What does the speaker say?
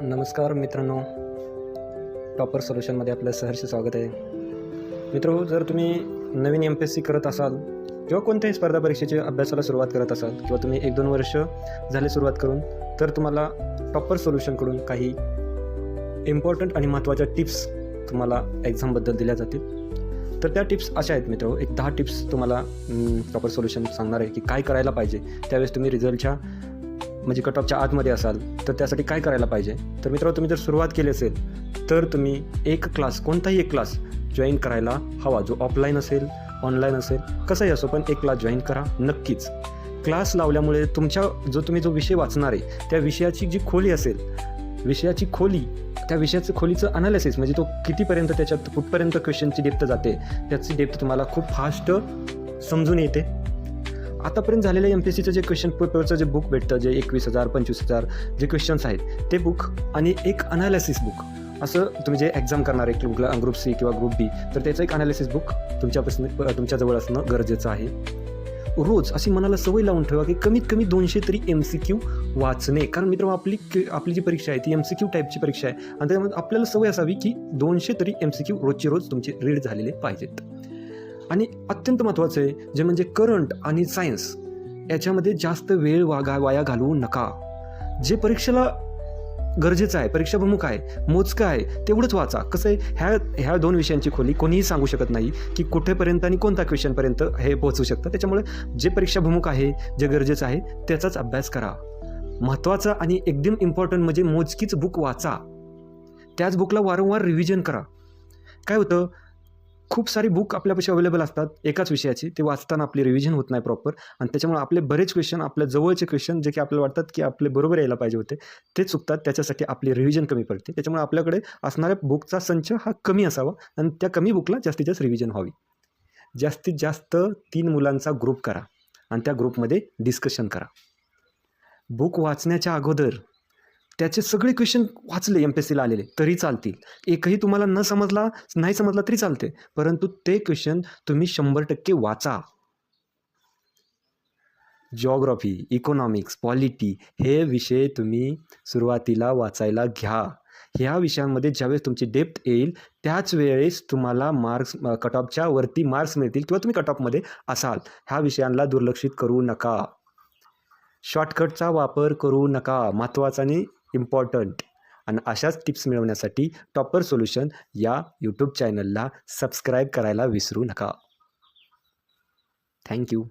नमस्कार मित्रांनो, टॉपर सोल्युशनमध्ये आपलं सहर्ष स्वागत आहे. मित्रो, जर तुम्ही नवीन MPSC करत असाल किंवा कोणत्याही स्पर्धा परीक्षेच्या अभ्यासाला सुरुवात करत असाल किंवा तुम्ही 1-2 वर्ष झाले सुरुवात करून, तर तुम्हाला टॉपर सोल्युशनकडून काही इम्पॉर्टंट आणि महत्त्वाच्या टिप्स तुम्हाला एक्झामबद्दल दिल्या जातील. तर त्या टिप्स अशा आहेत मित्रो, एक 10 टिप्स तुम्हाला टॉपर सोल्युशन सांगणार आहे की काय करायला पाहिजे त्यावेळेस तुम्ही रिझल्टच्या म्हणजे कट ऑफच्या आतमध्ये असाल तर त्यासाठी काय करायला पाहिजे. तर मित्रांनो, तुम्ही जर सुरुवात केली असेल तर तुम्ही एक क्लास, कोणताही एक क्लास जॉईन करायला हवा, जो ऑफलाईन असेल ऑनलाईन असेल कसाही असो, पण एक क्लास जॉईन करा नक्कीच. क्लास लावल्यामुळे तुम्ही जो विषय वाचणार आहे त्या विषयाची जी खोली असेल, विषयाची खोली, त्या विषयाचं खोलीचं अनालिसिस म्हणजे तो कितीपर्यंत, त्याच्यात कुठपर्यंत क्वेश्चनची डेप्थ जाते, त्याची डेप्थ तुम्हाला खूप फास्ट समजून येते. आतापर्यंत झालेल्या MPSCचं जे क्वेश्चन पेपरचं जे बुक भेटतं, जे 21,000 25,000 जे क्वेश्चन्स आहेत ते बुक आणि एक अनालिसिस बुक, असं तुम्ही जे एक्झाम करणार आहे ग्रुप C किंवा ग्रुप B, तर त्याचं एक अनालिसिस बुक तुमच्याजवळ असणं गरजेचं आहे. रोज अशी मनाला सवय लावून ठेवा की कमीत कमी 200 तरी MCQ वाचणे. कारण मित्रांनो, आपली जी परीक्षा आहे ती MCQ टाईपची परीक्षा आहे आणि त्यामुळे आपल्याला सवय असावी की 200 तरी MCQ रोजचे रोज तुमचे रीड झालेले पाहिजेत. आणि अत्यंत महत्त्वाचं आहे जे म्हणजे करंट आणि सायन्स, याच्यामध्ये जास्त वेळ वाया घालवू नका. जे परीक्षेला गरजेचं आहे, परीक्षाभिमुख आहे, मोजकं आहे, तेवढंच वाचा. कसं आहे, ह्या 2 विषयांची खोली कोणीही सांगू शकत नाही की कुठेपर्यंत आणि कोणत्या क्वेश्चनपर्यंत हे पोहोचू शकतं. त्याच्यामुळे जे परीक्षाभिमुख आहे, जे गरजेचं आहे त्याचाच अभ्यास करा. महत्त्वाचं आणि एकदम इम्पॉर्टंट म्हणजे मोजकीच बुक वाचा, त्याच बुकला वारंवार रिव्हिजन करा. काय होतं, खूप सारी बुक आपल्यापाशी अवेलेबल असतात एकाच विषयाची, ते वाचताना आपली रिव्हिजन होत नाही प्रॉपर आणि त्याच्यामुळे आपले बरेच क्वेश्चन, आपल्या जवळचे क्वेश्चन जे की आपल्याला वाटतात की आपले बरोबर यायला पाहिजे होते ते चुकतात. त्याच्यासाठी आपली रिव्हिजन कमी पडते. त्याच्यामुळे आपल्याकडे असणाऱ्या बुकचा संच हा कमी असावा आणि त्या कमी बुकला जास्तीत जास्त रिव्हिजन व्हावी. जास्तीत जास्त 3 मुलांचा ग्रुप करा आणि त्या ग्रुपमध्ये डिस्कशन करा. बुक वाचण्याच्या अगोदर त्याचे सगळे क्वेश्चन वाचले MPSCला आलेले तरी चालतील. एकही तुम्हाला नाही समजला तरी चालते, परंतु ते क्वेश्चन तुम्ही 100% वाचा. जिओग्राफी, इकॉनॉमिक्स, पॉलिटी हे विषय तुम्ही सुरुवातीला वाचायला घ्या. ह्या विषयांमध्ये ज्यावेळेस तुमची डेप्थ येईल त्याच वेळेस तुम्हाला मार्क्स, कट ऑफच्या वरती मार्क्स मिळतील किंवा तुम्ही कट ऑफमध्ये असाल. ह्या विषयांना दुर्लक्षित करू नका. शॉर्टकटचा वापर करू नका. महत्त्वाचा आणि इम्पॉर्टंट. आणि अशाच टिप्स मिळवण्यासाठी टॉपर सोल्युशन या यूट्यूब चॅनलला सबस्क्राईब करायला विसरू नका. थँक्यू.